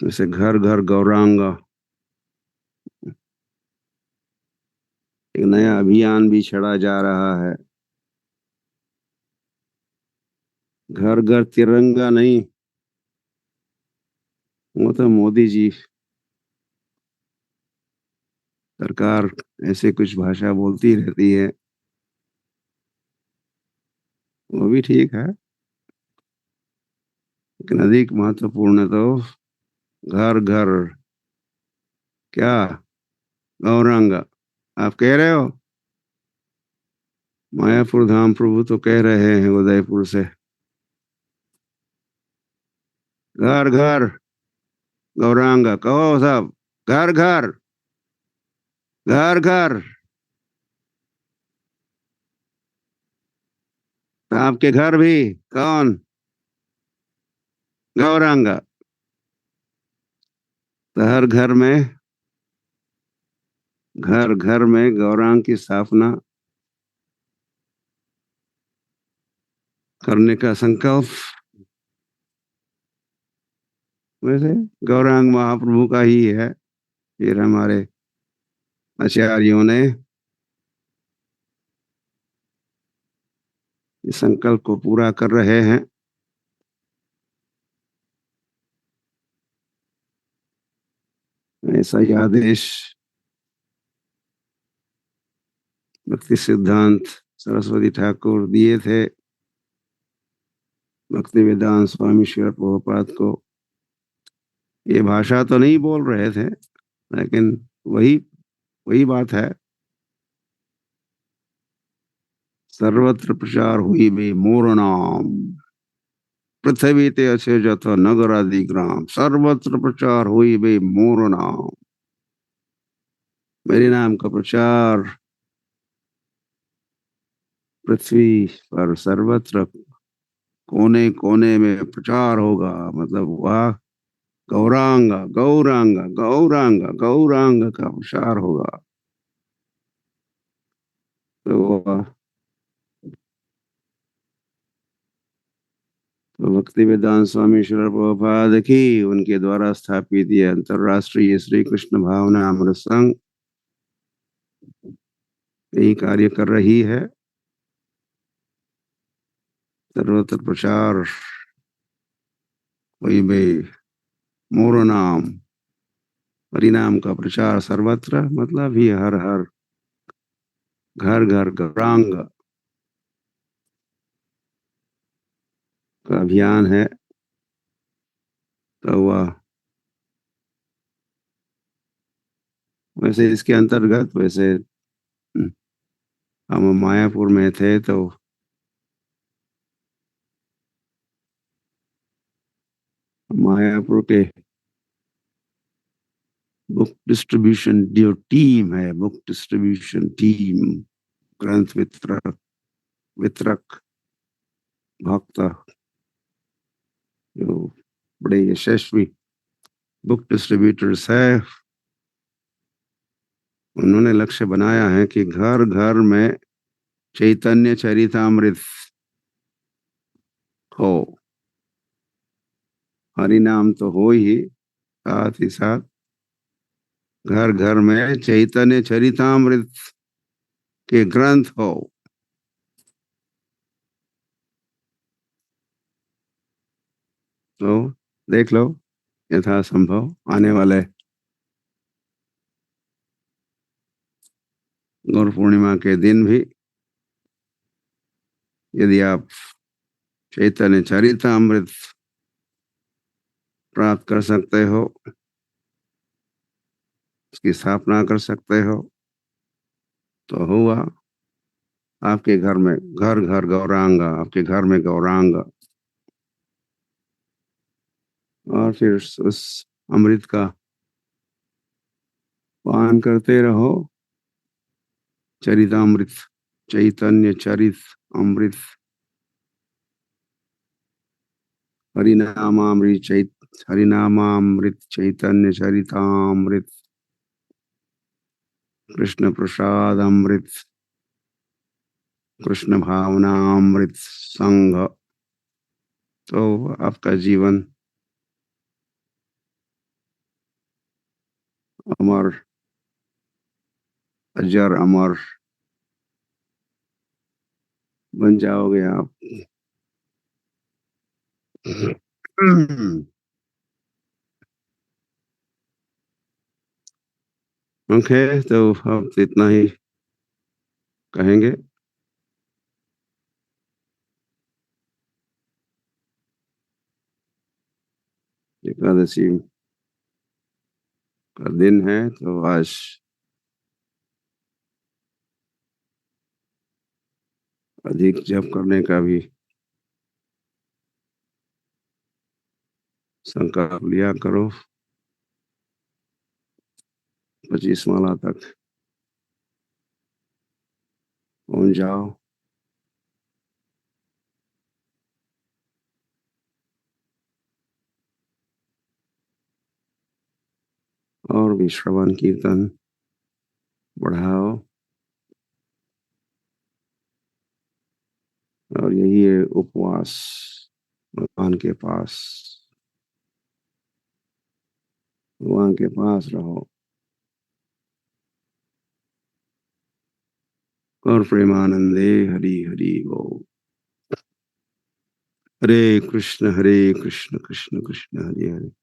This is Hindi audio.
जैसे घर घर गौरांगा, एक नया अभियान भी छेड़ा जा रहा है। घर घर तिरंगा नहीं, वो तो मोदी जी सरकार ऐसे कुछ भाषा बोलती रहती है। वो भी ठीक है, लेकिन अधिक महत्वपूर्ण तो घर घर क्या गौरांगा। आप कह रहे हो? मायापुर धाम प्रभु तो कह रहे हैं उदयपुर से, घर घर गौरांगा कहो सब। घर घर, घर घर। तो आपके घर भी कौन? गौरांगा। तो हर घर घर में गौरांग की स्थापना करने का संकल्प। वैसे गौरांग महाप्रभु का ही है। फिर हमारे आचार्यों ने इस संकल्प को पूरा कर रहे हैं। ऐसा ही आदेश भक्ति सिद्धांत सरस्वती ठाकुर दिए थे भक्ति वेदांत स्वामी श्री प्रभुपाद को। ये भाषा तो नहीं बोल रहे थे, लेकिन वही वही बात है। सर्वत्र प्रचार हुई बे मोर नाम, पृथ्वी ते अच्छे जत नगर आदि ग्राम, सर्वत्र प्रचार हुई बे मोर नाम। मेरे नाम का प्रचार पृथ्वी पर सर्वत्र कोने कोने में प्रचार होगा। मतलब वह गौरांग गौरांग गौरांग गौरांग का प्रचार होगा। तो तो भक्ति वेदांत स्वामी श्री प्रभुपाद की उनके द्वारा स्थापित ये अंतरराष्ट्रीय श्री कृष्ण भावना अमृत संघ यही कार्य कर रही है। सर्वत्र प्रचार वही बे मोर नाम, परिणाम का प्रचार सर्वत्र, मतलब ही हर हर घर घर गौरांग का अभियान है। तो वह वैसे इसके अंतर्गत वैसे हम मायापुर में थे तो मायापुर के बुक डिस्ट्रीब्यूशन जो टीम है, बुक डिस्ट्रीब्यूशन टीम, ग्रंथ वितरक वितरक भक्त जो बड़े यशस्वी बुक डिस्ट्रीब्यूटर्स है, उन्होंने लक्ष्य बनाया है कि घर घर में चैतन्य चरितामृत हो। हरि नाम तो हो ही, साथ ही साथ घर घर में चैतन्य चरितामृत के ग्रंथ हो। तो देख लो, यथासंभव आने वाले गुरु पूर्णिमा के दिन भी यदि आप चैतन्य चरितामृत प्राप्त कर सकते हो, उसकी स्थापना कर सकते हो, तो हुआ आपके घर में घर घर गौरांग, आपके घर में गौरांग। और फिर उस अमृत का पान करते रहो। चरितामृत, चैतन्य चरित अमृत, हरिनामामृत हरिनामामृत चैतन्य चरितामृत, कृष्ण प्रसाद अमृत, कृष्ण भावनामृत संघ। तो आपका जीवन अमर, अजर अमर बन जाओगे आप। ओके, तो अब इतना ही कहेंगे। एकादशी का दिन है तो आज अधिक जप करने का भी संकल्प लिया करो। 25 माला तक पहुंच जाओ। और भी श्रवण कीर्तन बढ़ाओ। और यही है उपवास, भगवान के पास, भगवान के पास रहो। और प्रेमानंदे हरि हरि बोल। हरे कृष्ण कृष्ण कृष्ण हरे हरे।